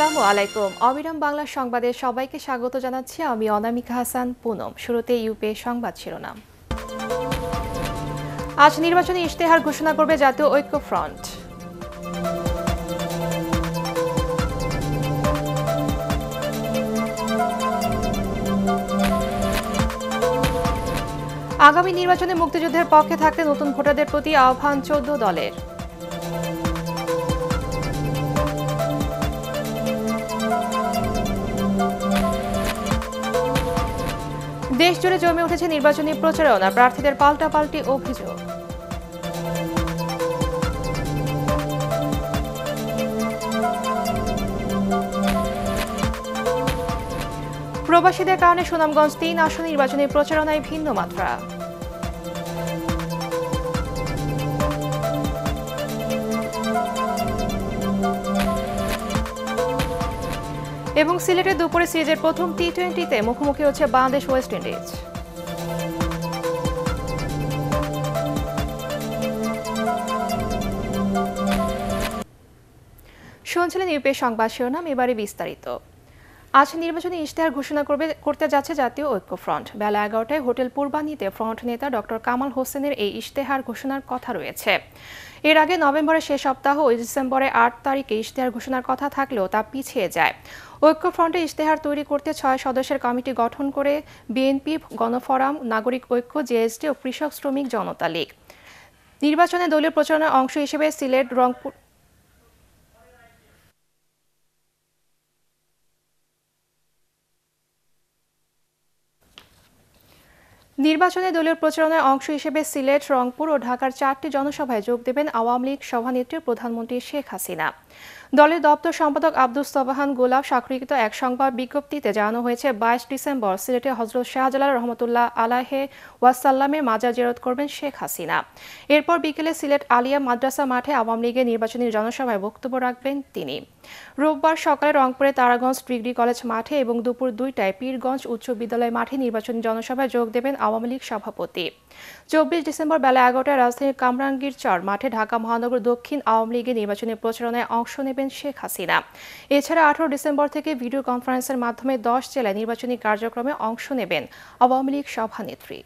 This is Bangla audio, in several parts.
আসসালামু আলাইকুম। অবিরাম বাংলা সংবাদে সবাইকে স্বাগত জানাচ্ছি আমি অনামিকা হাসান পুনম। শুরুতে ইউপি সংবাদ শিরোনাম। আজ নির্বাচনী ইশতেহার ঘোষণা করবে জাতীয় ঐক্য ফ্রন্ট। আগামী নির্বাচনে মুক্তিযুদ্ধের পক্ষে থাকতে নতুন ভোটারদের প্রতি আহ্বান 14 দলের। দেশ জুড়ে জমে উঠেছে নির্বাচনী প্রচারণা, প্রার্থীদের পাল্টাপাল্টি অভিযোগ। প্রবাসীদের কারণে সুনামগঞ্জ 3 আসন নির্বাচনী প্রচারণায় ভিন্ন মাত্রা। এবং সিলেটে দুপুরে সিরিজের প্রথম টি-20তে মুখোমুখি হচ্ছে বাংলাদেশ ওয়েস্ট ইন্ডিজ। শুনছিলেন ইউপি সংবাদ শিরোনাম, এবারে বিস্তারিত। আজ নির্বাচনী ইশতেহার ঘোষণা করতে যাচ্ছে জাতীয় ঐক্য ফ্রন্ট। বেলা 11টায় হোটেল পূর্বানীতে ফ্রন্ট নেতা ডক্টর কামাল হোসেনের এই ইশতেহার ঘোষণার কথা রয়েছে। এর আগে নভেম্বরের শেষ সপ্তাহ ও ডিসেম্বরের 8 তারিখে ইশতেহার ঘোষণার কথা থাকলেও তা পিছিয়ে যায়। ঐক্য ফ্রন্টে ইশতেহার তৈরি করতে 6 সদস্যের কমিটি গঠন করে বিএনপি, গণফোরাম, নাগরিক ঐক্য, জেএসডি ও কৃষক শ্রমিক জনতা লীগ। নির্বাচনে দলীয় প্রচারণার অংশ হিসেবে সিলেট, রংপুর রংপুর ও ঢাকার 4টি জনসভায় যোগ দেবেন আওয়ামী লীগ সভানেত্রী প্রধানমন্ত্রী শেখ হাসিনা। দলের দপ্তর সম্পাদক আব্দুস সোবহান গোলাপ স্বাক্ষরিত এক সংবাদ বিজ্ঞপ্তিতে জানানো হয়েছে 22 ডিসেম্বর সিলেটে হযরত শাহজালাল রহমতুল্লাহ আলাইহি ওয়াসাল্লামের মাজার জিয়ারত করবেন শেখ হাসিনা। এরপর বিকেলে সিলেট আলিয়া মাদ্রাসা মাঠে আওয়ামী লীগের নির্বাচনী জনসভায় বক্তব্য রাখবেন তিনি। রোববার সকালে রংপুরে তারাগঞ্জ ডিগ্রি কলেজ মাঠে এবং দুপুর 2টায় পীরগঞ্জ উচ্চ বিদ্যালয় মাঠে নির্বাচনী জনসভায় যোগ দেবেন আওয়ামী লীগ সভাপতি। 24 ডিসেম্বর বেলা 11টায় রাজধানীর কামরাঙ্গীরচর মাঠে ঢাকা মহানগর দক্ষিণ আওয়ামী লীগের নির্বাচনী প্রচারণায় অংশ নেবেন শেখ হাসিনা। এছাড়া 18 ডিসেম্বর থেকে ভিডিও কনফারেন্সের মাধ্যমে 10 জেলায় নির্বাচনী কার্যক্রমে অংশ নেবেন আওয়ামী লীগ সভানেত্রী।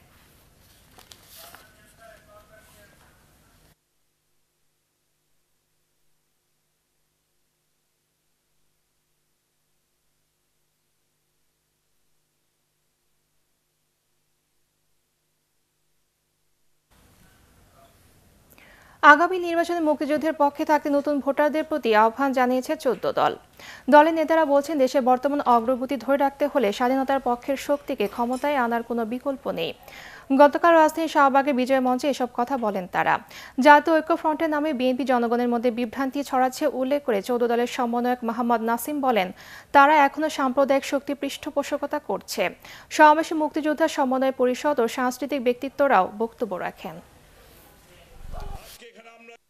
আগামী নির্বাচনে মুক্তিযুদ্ধের পক্ষে থাকতে নতুন ভোটারদের প্রতি আহ্বান জানিয়েছে 14 দল। দলের নেতারা বলছেন, দেশের বর্তমান অগ্রগতি ধরে রাখতে হলে স্বাধীনতার পক্ষের শক্তিকে ক্ষমতায় আনার কোনো বিকল্প নেই। গতকাল রাজধানীর শাহবাগে বিজয় মঞ্চে এসব কথা বলেন তারা। জাতীয় ঐক্য ফ্রন্টের নামে বিএনপি জনগণের মধ্যে বিভ্রান্তি ছড়াচ্ছে উল্লেখ করে 14 দলের সমন্বয়ক মোহাম্মদ নাসিম বলেন, তারা এখনো সাম্প্রদায়িক শক্তি পৃষ্ঠপোষকতা করছে। সমাবেশে মুক্তিযোদ্ধা সমন্বয় পরিষদ ও সাংস্কৃতিক ব্যক্তিত্বরাও বক্তব্য রাখেন।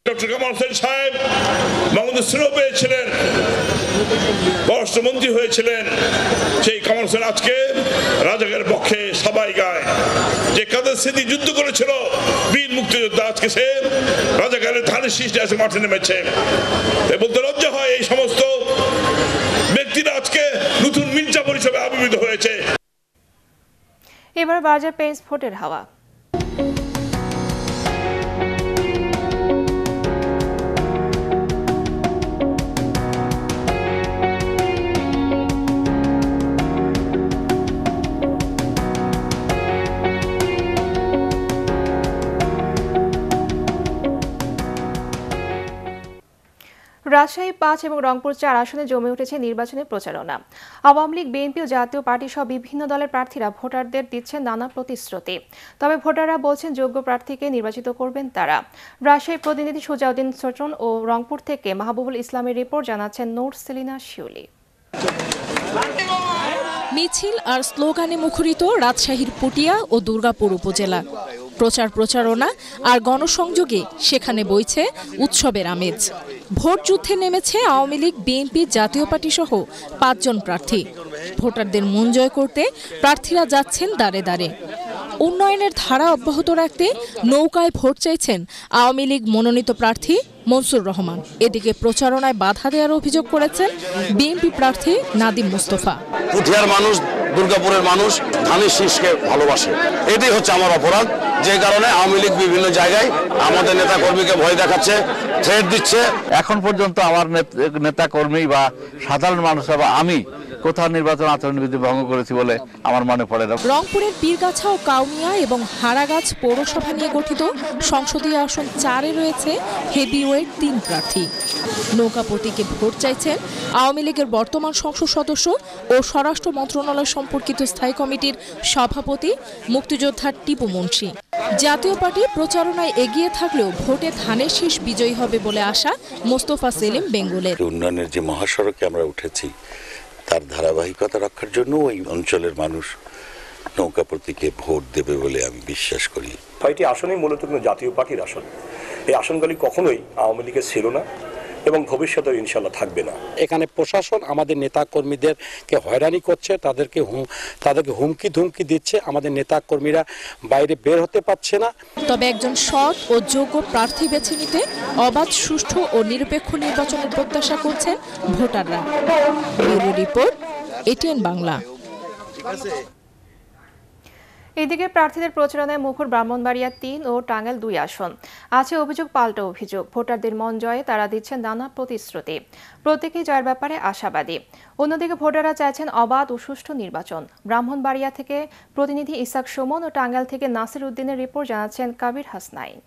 ডক্টর কামাল হোসেন সাহেব বাংলাদেশ পেয়েছিলেন, পররাষ্ট্রমন্ত্রী হয়েছিলেন। সেই কামাল হোসেন আজকে রাজাকারের পক্ষে সবাই গায়। যে কাদের স্মৃতি যুদ্ধ করেছিল বীর মুক্তিযোদ্ধা, আজকে সে রাজাকারের ধানের শীষে আছে, মাঠে নেমেছে। বলতে লজ্জা হয়, এই সমস্ত ব্যক্তিরা আজকে নতুন মির্জাপুর হিসেবে আবির্ভূত হয়েছে। এবার বাজার পেজ ভোটের হাওয়া। রাজশাহী 5 এবং রংপুর 4 আসনে জমে উঠেছে নির্বাচনী প্রচারণা। আওয়ামী লীগ, বিএনপি ও জাতীয় পার্টি সহ বিভিন্ন দলের প্রার্থীরা ভোটারদের দিচ্ছেন নানা প্রতিশ্রুতি। তবে ভোটাররা বলছেন, যোগ্য প্রার্থীকে নির্বাচিত করবেন তারা। রাজশাহী প্রতিনিধি সুজাউদ্দিন সচন ও রংপুর থেকে মাহবুবুল ইসলামের রিপোর্ট, জানাচ্ছেন নূর সেলিনা শিউলি। মিছিল আর স্লোগানে মুখরিত রাজশাহীর পুটিয়া ও দুর্গাপুর উপজেলা। প্রচারণা আর গণসংযোগে সেখানে বইছে উৎসবের আমেজ। ভোট যুদ্ধে নেমেছে আওয়ামী লীগ, বিএনপি, জাতীয় পার্টি সহ 5 জন প্রার্থী। ভোটারদের মন জয় করতে প্রার্থীরা যাচ্ছেন দাঁড়ে দাঁড়ে। উন্নয়নের ধারা অব্যাহত রাখতে নৌকায় ভোট চাইছেন আওয়ামী লীগ মনোনীত প্রার্থী মনসুর রহমান। এদিকে প্রচারণায় বাধা দেওয়ার অভিযোগ করেছেন বিএনপি প্রার্থী নাদিম মুস্তফা। পুঠিয়ার মানুষ, দুর্গাপুরের মানুষ ধানের শীষকে ভালোবাসে, এটাই হচ্ছে আমার অপরাধ। যে কারণে আওয়ামী লীগ বিভিন্ন জায়গায় আমাদের নেতা কর্মীকে ভয় দেখাচ্ছে, থ্রেট দিচ্ছে। এখন পর্যন্ত আমার নেতা কর্মী বা সাধারণ মানুষ বা আমি কোথাও নির্বাচন আচরণবিধি ভঙ্গ করেছি বলে আমার মনে পড়ে না। রংপুরের পীরগাছা ও কাউনিয়া এবং হারাগাছ পৌরসভা নিয়ে গঠিত সংসদীয় আসন 4-এ রয়েছে হেভিওয়েট 3 প্রার্থী। নৌকা প্রতীকে ভোট চাইছেন আওয়ামী লীগের বর্তমান সংসদ সদস্য ও স্বরাষ্ট্র মন্ত্রণালয় সম্পর্কিত স্থায়ী কমিটির সভাপতি মুক্তিযোদ্ধা টিপু মুন্সি। জাতীয় পার্টি প্রচারণায় এগিয়ে থাকলেও ভোটে ধানের শীষ বিজয়ী হবে বলে আশা মোস্তফা সেলিম বেঙ্গলের। উন্নয়নের যে মহাসড়কে আমরা উঠেছি তার ধারাবাহিকতা রক্ষার জন্য ওই অঞ্চলের মানুষ নৌকা প্রতীকে ভোট দেবে বলে আমি বিশ্বাস করি। 6টি আসনই মূলত জাতীয় পার্টির আসন। এই আসনগুলি কখনোই আওয়ামী লীগের ছিল না এবং ভবিষ্যতেও ইনশাল্লাহ থাকবে না। এখানে প্রশাসন আমাদের নেতা কর্মীদেরকে হয়রানি করছে, তাদেরকে হুমকি ধুমকি দিচ্ছে। আমাদের নেতা কর্মীরা বাইরে বের হতে পারছে না। তবে একজন সৎ ও যোগ্য প্রার্থী বেছে নিতে অবাধ, সুষ্ঠু ও নিরপেক্ষ নির্বাচনের প্রত্যাশা করছেন ভোটাররা। Bureau report, ATN Bangla. এদিকে প্রার্থীদের প্রচারণায় মুখর ব্রাহ্মণবাড়িয়া 3 ও টাঙ্গাইল 2 আসন। আছে অভিযোগ পাল্টা অভিযোগ। ভোটারদের মন জয়ে তারা দিচ্ছেন নানা প্রতিশ্রুতি। প্রত্যেকেই জয়ের ব্যাপারে আশাবাদী। অন্যদিকে ভোটাররা চাইছেন অবাধ ও সুষ্ঠু নির্বাচন। ব্রাহ্মণবাড়িয়া থেকে প্রতিনিধি ইসাক সুমন ও টাঙ্গাইল থেকে নাসির উদ্দিনের রিপোর্ট জানাচ্ছেন কাবির হাসনাইন।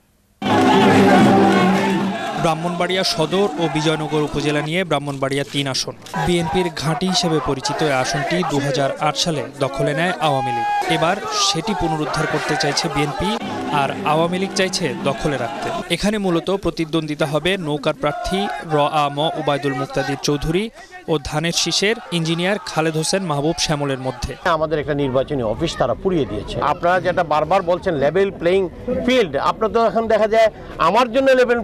ব্রাহ্মণবাড়িয়া সদর ও বিজয়নগর উপজেলা নিয়ে ব্রাহ্মণবাড়িয়া 3 আসন। বিএনপির ঘাঁটি হিসেবে পরিচিত এই আসনটি 2008 সালে দখলে নেয় আওয়ামী লীগ। এবার সেটি পুনরুদ্ধার করতে চাইছে বিএনপি, আর আওয়ামী লীগ চাইছে দখলে রাখতে। এখানে মূলত প্রতিদ্বন্দ্বিতা হবে নৌকার প্রার্থী র.আ.ম. উবাইদুল মুক্তাদির চৌধুরী ও ধানের শীষের ইঞ্জিনিয়ার খালেদ হোসেন মাহবুব শ্যামলের মধ্যে। আমাদের একটা নির্বাচনী অফিস তারা পুড়িয়ে দিয়েছে। আপনারা যেটা বারবার বলছেন লেভেল প্লেইং ফিল্ড, আপনার তো এখন দেখা যায় আমার জন্য লেভেল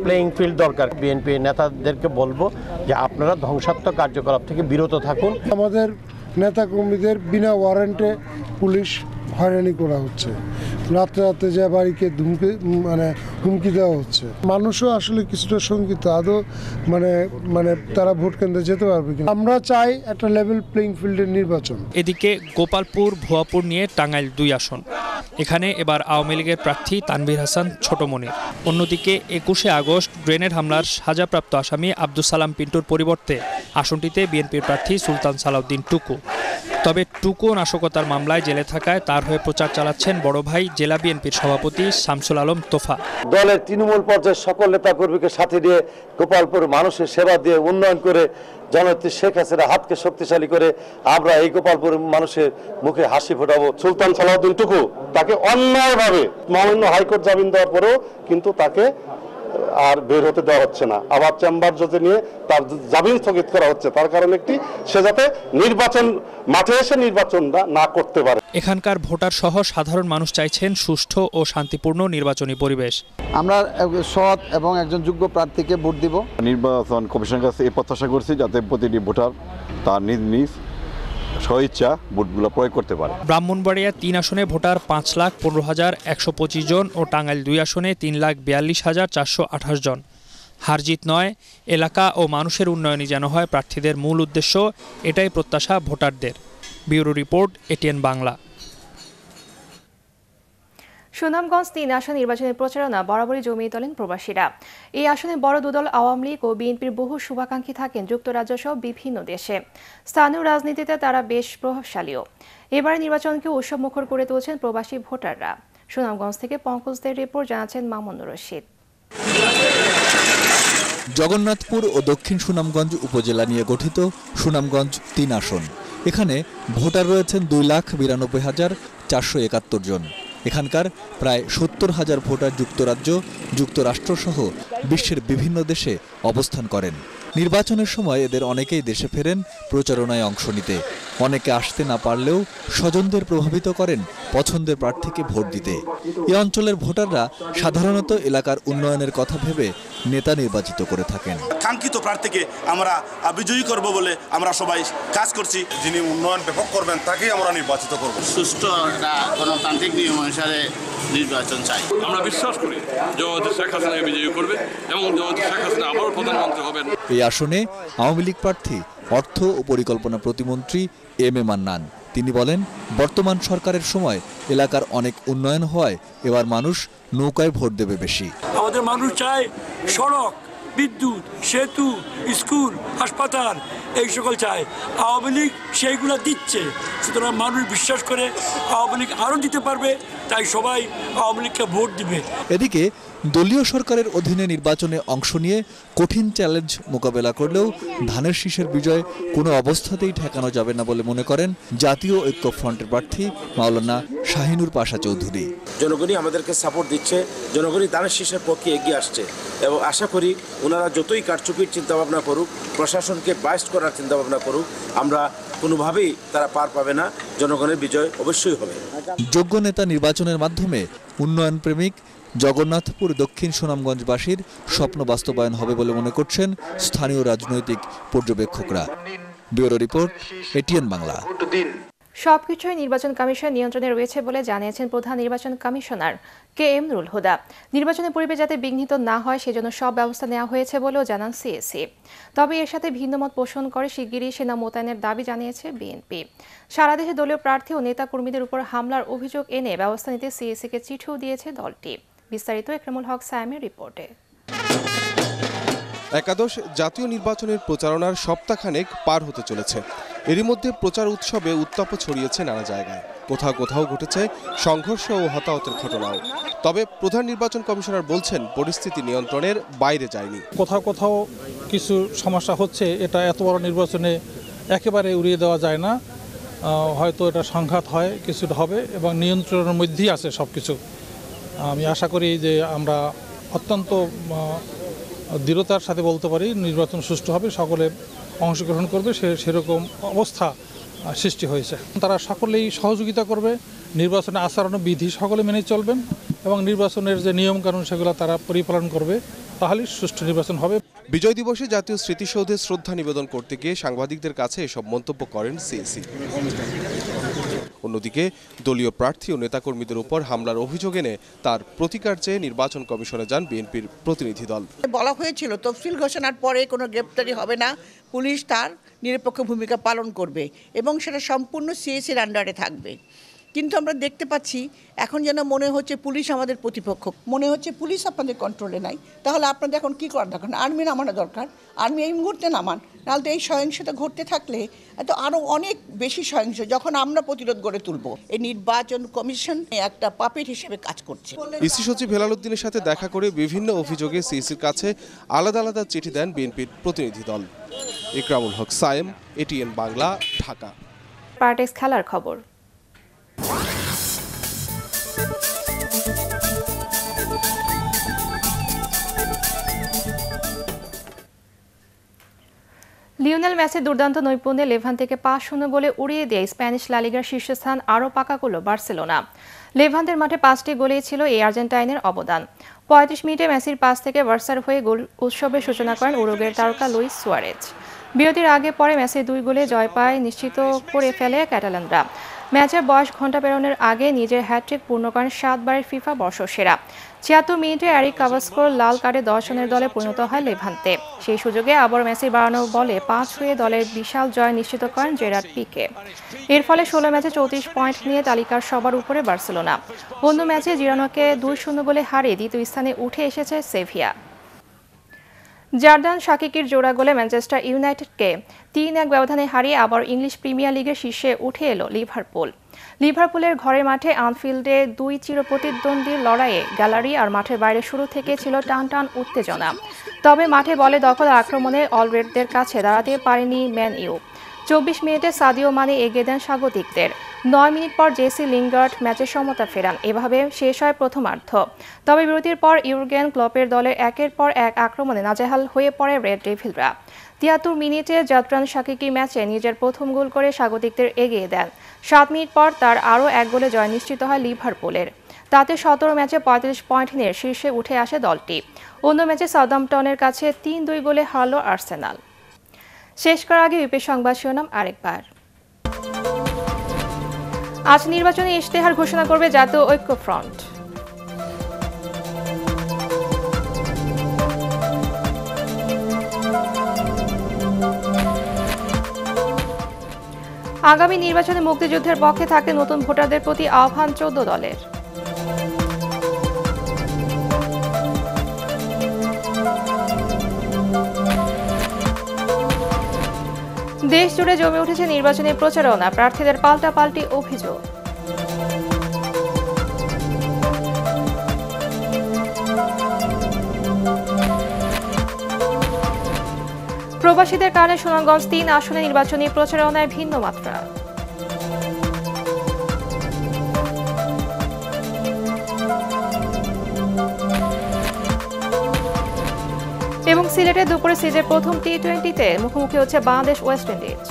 প্লেইং ফিল্ড দরকার। বিএনপি নেতাদেরকে বলবো যে আপনারা ধ্বংসাত্মক কার্যকলাপ থেকে বিরত থাকুন। আমাদের নেতা কর্মীদের বিনা ওয়ারেন্টে পুলিশ হয়রানি করা হচ্ছে, রাত্রে রাত্রে যে বাড়িকে হুমকি দেওয়া হচ্ছে। মানুষও আসলে কিছুটা শঙ্কিত, আদৌ মানে তারা ভোট কেন্দ্রে যেতে পারবে কিনা। আমরা চাই একটা লেভেল প্লেইং ফিল্ডের নির্বাচন। এদিকে গোপালপুর, ভুয়াপুর নিয়ে টাঙ্গাইল 2 আসন। এখানে এবার আওয়ামী লীগের প্রার্থী তানভীর হাসান ছোটমনির। অন্যদিকে 21শে আগস্ট গ্রেনেড হামলার সাজাপ্রাপ্ত আসামি আব্দুস সালাম পিন্টুর পরিবর্তে আসনটিতে বিএনপির প্রার্থী সুলতান সালাউদ্দিন টুকু। তবে টুকু নাশকতার মামলায় জেলে থাকায় তার হয়ে প্রচার চালাচ্ছেন বড় ভাই জেলা বিএনপির সভাপতি শামসুল আলম তোফা। দলের তৃণমূল পর্যায়ের সকল নেতা কর্মীকে সাথে নিয়ে গোপালপুর মানুষের সেবা দিয়ে উন্নয়ন করে জননেত্রী শেখ হাসিনার হাতকে শক্তিশালী করে আমরা এই গোপালপুর মানুষের মুখে হাসি ফোটাবো। সুলতান সালাউদ্দিন টুকু তাকে অন্যায়ভাবে মহামান্য হাইকোর্ট জামিন দেওয়ার পরেও কিন্তু তাকে আর বের হতে দেওয়া হচ্ছে না। আবার চেম্বার জজে নিয়ে তার জামিন স্থগিত করা হচ্ছে, তার কারণ একটি, সে যাতে নির্বাচন মাঠে এসে নির্বাচনটা না করতে পারে। এখানকার ভোটার সহ সাধারণ মানুষ চাইছেন সুষ্ঠু ও শান্তিপূর্ণ নির্বাচনী পরিবেশ। আমরা সৎ এবং একজন যোগ্য প্রার্থীকে ভোট দিব। নির্বাচন কমিশনের কাছে এই প্রত্যাশা করছি যাতে প্রতিটি ভোটার তার নিজ নিজ স্বইচ্ছা ভোটগুলো প্রয়োগ করতে পারে। ব্রাহ্মণবাড়িয়া 3 আসনে ভোটার 5,15,125 জন ও টাঙ্গাইল 2 আসনে 3,42,428 জন। হারজিত নয়, এলাকা ও মানুষের উন্নয়নই যেন হয় প্রার্থীদের মূল উদ্দেশ্য, এটাই প্রত্যাশা ভোটারদের। Bureau report, ATN Bangla. Sunamganj 3 আসন নির্বাচনের প্রচারণা বরাবরই জমিয়ে তোলেন প্রবাসীরা। এই আসনে বড় দুদল আওয়ামী লীগ ও বিএনপির বহু শুভাকাঙ্ক্ষী থাকেন যুক্তরাজ্য সহ বিভিন্ন দেশে। স্থানীয় রাজনীতিতে তারা বেশ প্রভাবশালীও। এবারে নির্বাচনকে উৎসবমুখর করে তুলছেন প্রবাসী ভোটাররা। সুনামগঞ্জ থেকে পঙ্কজদের রিপোর্ট জানাচ্ছেন মামুনুর রশিদ। জগন্নাথপুর ও দক্ষিণ সুনামগঞ্জ উপজেলা নিয়ে গঠিত সুনামগঞ্জ 3 আসন। এখানে ভোটার রয়েছেন 2,92,471 জন। এখানকার প্রায় 70,000 ভোটার যুক্তরাজ্য, যুক্তরাষ্ট্র সহ বিশ্বের বিভিন্ন দেশে অবস্থান করেন। নির্বাচনের সময় এদের অনেকেই দেশে ফেরেন প্রচারণায় অংশ নিতে। অনেকে আসতে না পারলেও স্বজনদের প্রভাবিত করেন পছন্দের প্রার্থীকে ভোট দিতে। এই অঞ্চলের ভোটাররা সাধারণত এলাকার উন্নয়নের কথা ভেবে নেতা নির্বাচিত করে থাকেন। কাঙ্ক্ষিত প্রার্থীকে আমরা বিজয়ী করব বলে আমরা সবাই কাজ করছি। যিনি উন্নয়ন ব্যাপক করবেন তাকেই আমরা নির্বাচিত করব। সুষ্ঠু একটা গণতান্ত্রিক নিয়ম অনুসারে নির্বাচন চাই। আমরা বিশ্বাস করি জনতা শেখ হাসিনাকে বিজয়ী করবে এবং জনতা শেখ হাসিনা আবারও প্রধানমন্ত্রী হবেন। এই আসনে আওয়ামী লীগ প্রার্থী অর্থ ও পরিকল্পনা প্রতিমন্ত্রী এম এ মান্নান। তিনি বলেন, বর্তমান সরকারের সময় এলাকার অনেক উন্নয়ন হওয়ায় এবার মানুষ নৌকায় ভোট দেবে বেশি। আমাদের মানুষ চায় সড়ক, বিদ্যুৎ, সেতু, স্কুল, হাসপাতাল এই সকল চায়। আওয়ামী লীগ সেইগুলো দিচ্ছে, সুতরাং মানুষ বিশ্বাস করে আওয়ামী লীগ আরও দিতে পারবে, তাই সবাই আওয়ামী লীগকে ভোট দিবে। এদিকে দলীয় সরকারের অধীনে নির্বাচনে অংশ নিয়ে কঠিন চ্যালেঞ্জ মোকাবেলা করলেও ধানের শীষের বিজয় কোনো অবস্থাতেই ঠেকানো যাবে না বলে মনে করেন জাতীয় ঐক্য ফ্রন্টের প্রার্থী মাওলানা শাহিনুর পাশা চৌধুরী। জনগণই আমাদেরকে সাপোর্ট দিচ্ছে, জনগণই ধানের শীষের পক্ষে এগিয়ে আসছে এবং আশা করি ওনারা যতই কারচুপির চিন্তাভাবনা করুক, প্রশাসনকে বাইস্ট করার চিন্তাভাবনা করুক, আমরা কোনোভাবেই তারা পার পাবে না। জনগণের বিজয় অবশ্যই হবে। যোগ্য নেতা নির্বাচনের মাধ্যমে উন্নয়ন প্রেমিক জগন্নাথপুর দক্ষিণ সুনামগঞ্জবাসীর স্বপ্ন বাস্তবায়ন হবে বলে মনে করছেন স্থানীয় রাজনৈতিক পর্যবেক্ষকরা। Bureau report, ATN Bangla. সবকিছুই নির্বাচন কমিশন নিয়ন্ত্রণে রয়েছে বলে জানিয়েছেন প্রধান নির্বাচন কমিশনার KM নুরুল হুদা। নির্বাচনের পরিবেশ যাতে বিঘ্নিত না হয় সেজন্য সব ব্যবস্থা নেওয়া হয়েছে বলেও জানান সিএসি। তবে এর সাথে ভিন্নমত পোষণ করে শিগগিরই সেনা মোতায়েনের দাবি জানিয়েছে বিএনপি। সারা দেশে দলীয় প্রার্থী ও নেতাকর্মীদের উপর হামলার অভিযোগ এনে ব্যবস্থা নিতে সিএসিকে চিঠিও দিয়েছে দলটি। বিস্তারিত একরামুল হক সায়েমের রিপোর্টে। একাদশ জাতীয় নির্বাচনের প্রচারণার সপ্তাহখানেক পার হতে চলেছে। এরই মধ্যে প্রচার উৎসবে উত্তাপ ছড়িয়েছে নানা জায়গায়। কোথাও কোথাও ঘটেছে সংঘর্ষ ও হতাহতের ঘটনাও। তবে প্রধান নির্বাচন কমিশনার বলছেন, পরিস্থিতি নিয়ন্ত্রণের বাইরে যায়নি। কোথাও কোথাও কিছু সমস্যা হচ্ছে, এটা এত বড় নির্বাচনে একেবারে উড়িয়ে দেওয়া যায় না। হয়তো এটা সংঘাত হয়, কিছুটা হবে এবং নিয়ন্ত্রণের মধ্যেই আছে সব কিছু। আমি আশা করি যে আমরা অত্যন্ত দৃঢ়তার সাথে বলতে পারি নির্বাচন সুষ্ঠু হবে, সকলে অংশগ্রহণ করবে, সেরকম অবস্থা সৃষ্টি হয়েছে। তারা সকলেই সহযোগিতা করবে, নির্বাচনে আচরণ বিধি সকলে মেনে চলবেন এবং নির্বাচনের যে নিয়মকানুন সেগুলো তারা পরিপালন করবে, তাহলেই সুষ্ঠু নির্বাচন হবে। বিজয় দিবসে জাতীয় স্মৃতিসৌধে শ্রদ্ধা নিবেদন করতে গিয়ে সাংবাদিকদের কাছে এসব মন্তব্য করেন সিএসি। অন্যদিকে দলীয় প্রার্থী ও নেতাকর্মীদের উপর হামলার অভিযোগ এনে তার প্রতিকার চেয়ে নির্বাচন কমিশনে যান বিএনপির প্রতিনিধি দল। বলা হয়েছিল তফসিল ঘোষণার পরে কোনো গ্রেপ্তারি হবে না, পুলিশ তার নিরপেক্ষ ভূমিকা পালন করবে এবং সেটা সম্পূর্ণ সিএসির আন্ডারে থাকবে। কিন্তু আমরা দেখতে পাচ্ছি এখন যেন মনে হচ্ছে পুলিশ আমাদের প্রতিপক্ষ, মনে হচ্ছে পুলিশ আপনাদের কন্ট্রোলে নাই। তাহলে আপনাদের এখন কী করা দরকার? আর্মি নামানো দরকার, আর্মি এই মুহূর্তে নামান, নাহলে তো এই সহিংসতা ঘটতে থাকলে তো আরও অনেক বেশি সহিংস যখন আমরা প্রতিরোধ গড়ে তুলব। এই নির্বাচন কমিশন একটা পাপেট হিসেবে কাজ করছে। ইসি সচিব হেলাল উদ্দিনের সাথে দেখা করে বিভিন্ন অভিযোগে সিএসির কাছে আলাদা আলাদা চিঠি দেন বিএনপির প্রতিনিধি দল। একরামুল হক সায়েম, এটিএন বাংলা, ঢাকা। পার্টেক্স খেলার খবর। লিওনেল মেসির দুর্দান্ত নৈপুণ্যে লেভান্তেকে 5-0 গোলে উড়িয়ে দিয়ে স্প্যানিশ লা লিগার শীর্ষস্থান আরও পাকা করল বার্সেলোনা। লেভান্তের মাঠে 5টি গোলেই ছিল এই আর্জেন্টাইনের অবদান। 35 মিনিটে মেসির পাস থেকে বার্সার হয়ে গোল উৎসবের সূচনা করেন উরুগুয়ের তারকা লুইস সুয়ারেজ। বিরতির আগে পরে মেসির 2 গোলে জয় পায় নিশ্চিত করে ফেলে ক্যাটালানরা। ম্যাচের বয়স ঘণ্টা পেরোনোর আগে নিজের হ্যাটট্রিক পূর্ণ করেন 7 বারের ফিফা বর্ষসেরা। 76 মিনিটে এরিক কাভাস্কোর লাল কার্ডে 10 রানের দলে পরিণত হয় লেভান্তে। সেই সুযোগে আবার মেসির বাড়ানো বলে 5 হয়ে দলের বিশাল জয় নিশ্চিত করেন জেরার্ড পিকে। এর ফলে 16 ম্যাচে 34 পয়েন্ট নিয়ে তালিকার সবার উপরে বার্সেলোনা। অন্য ম্যাচে জিরোনাকে 2-0 গোলে হারিয়ে দ্বিতীয় স্থানে উঠে এসেছে সেভিয়া। জার্দান শাকিকির জোড়া গোলে ম্যানচেস্টার ইউনাইটেডকে 3-1 ব্যবধানে হারিয়ে আবার ইংলিশ প্রিমিয়ার লিগের শীর্ষে উঠে এলো লিভারপুল। লিভারপুলের ঘরের মাঠে আনফিল্ডে 2 চিরপ্রতিদ্বন্দ্বীর লড়াইয়ে গ্যালারি আর মাঠের বাইরে শুরু থেকে ছিল টানটান উত্তেজনা। তবে মাঠে বলে দখল আক্রমণে অলরেডদের কাছে দাঁড়াতে পারেনি ম্যান ইউ। 24 মিনিটে সাদিও মানে এগিয়ে দেন স্বাগতিকদের। 9 মিনিট পর জেসি লিঙ্গার্ড ম্যাচে সমতা ফেরান। এভাবে শেষ হয় প্রথমার্ধ। তবে বিরতির পর ইউর্গেন ক্লপের দলের একের পর এক আক্রমণে নাজেহাল হয়ে পড়ে রেড ডেভিলরা। 73 মিনিটে জাতরান শাকিকি ম্যাচে নিজের প্রথম গোল করে স্বাগতিকদের এগিয়ে দেন। 7 মিনিট পর তার আরও এক গোলে জয় নিশ্চিত হয় লিভারপুলের। তাতে 17 ম্যাচে 35 পয়েন্ট নিয়ে শীর্ষে উঠে আসে দলটি। অন্য ম্যাচে সাউদাম্পটনের কাছে 3-2 গোলে হারল আর্সেনাল। শেষ করার আগে ইউপি সংবাদ শিরোনাম আরেকবার। আজ নির্বাচনী ইশতেহার ঘোষণা করবে জাতীয় ঐক্যফ্রন্ট। আগামী নির্বাচনে মুক্তিযুদ্ধের পক্ষে থাকতে নতুন ভোটারদের প্রতি আহ্বান 14 দলের। দেশ জুড়ে জমে উঠেছে নির্বাচনী প্রচারণা, প্রার্থীদের পাল্টাপাল্টি অভিযোগ। প্রবাসীদের কারণে সুনামগঞ্জ 3 আসনে নির্বাচনী প্রচারণায় ভিন্ন মাত্রা। এবং সিলেটে দুপুরে সিরিজের প্রথম টি-20তে মুখোমুখি হচ্ছে বাংলাদেশ ওয়েস্ট ইন্ডিজ।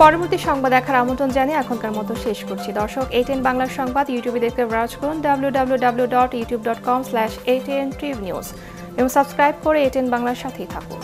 পরবর্তী সংবাদ দেখার আমন্ত্রণ জানিয়ে এখনকার মতো শেষ করছি। দর্শক, ATN বাংলার সংবাদ ইউটিউবে দেখতে ব্রাউজ করুন www.youtube.com/ATN News এবং সাবস্ক্রাইব করে ATN বাংলার সাথেই থাকুন।